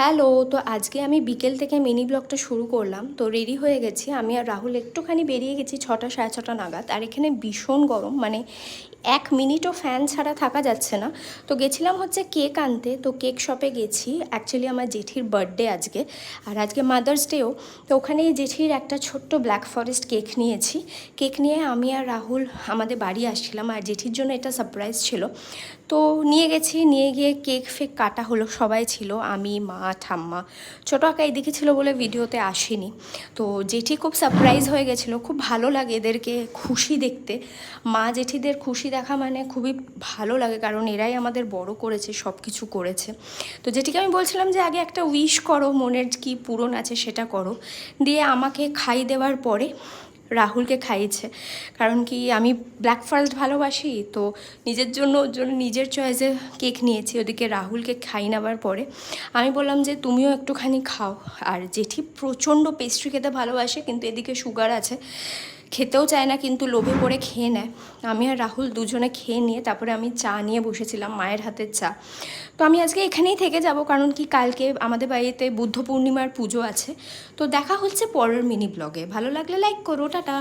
Hello, তো আজকে আমি বিকেল থেকে মিনি ব্লগটা শুরু করলাম। তো রেডি হয়ে গেছি, আমি আর রাহুল একটুখানি বেরিয়ে গেছি 6টা সাড়ে 6টা নাগাদ। আর এখানে ভীষণ গরম, মানে 1 মিনিটও ফ্যান ছাড়া থাকা যাচ্ছে না। তো গেছিলাম হচ্ছে কেক আনতে, তো কেক শপে গেছি। অ্যাকচুয়ালি আমার জেঠির বার্থডে আজকে, আর আজকে মাদার্স ডেও। তো ওখানে জেঠির একটা ছোট্ট ব্ল্যাক ফরেস্ট কেক নিয়েছি। কেক নিয়ে আমি আর রাহুল আমাদের বাড়ি আসছিলাম, আর জেঠির জন্য এটা সারপ্রাইজ ছিল। তো নিয়ে গেছি, নিয়ে গিয়ে কেক ফেক কাটা হলো, সবাই ছিল, আমি, মা, ঠাম্মা। ছোটো আঁকা এদিকে ছিল বলে ভিডিওতে আসেনি। তো জেঠি খুব সারপ্রাইজ হয়ে গেছিলো, খুব ভালো লাগে এদেরকে খুশি দেখতে। মা জেঠিদের খুশি দেখা মানে খুবই ভালো লাগে, কারণ এরাই আমাদের বড় করেছে, সব কিছু করেছে। তো জেঠিকে আমি বলছিলাম যে আগে একটা উইশ করো, মনের কি পূরণ আছে সেটা করো। দিয়ে আমাকে খাই দেওয়ার পরে রাহুলকে খাইয়েছে, কারণ কি আমি ব্ল্যাক ফরেস্ট ভালোবাসি। তো নিজের জন্য, ওর জন্য নিজের চয়েসে কেক নিয়েছি। ওদিকে রাহুলকে খাই নেওয়ার পরে আমি বললাম যে তুমিও একটুখানি খাও। আর জেঠি প্রচণ্ড পেস্ট্রি খেতে ভালোবাসে, কিন্তু এদিকে সুগার আছে, খেতেও চায় না, কিন্তু লোভে পড়ে খেয়ে নেয়। আমি আর রাহুল দুজনে খেয়ে নিয়ে তারপরে আমি চা নিয়ে বসেছিলাম, মায়ের হাতের চা। তো আমি আজকে এখানেই থেকে যাব, কারণ কি কালকে আমাদের বাড়িতে বুদ্ধ পূর্ণিমার পুজো আছে। তো দেখা হচ্ছে পরের মিনি ব্লগে। ভালো লাগলে লাইক করো, টাটা।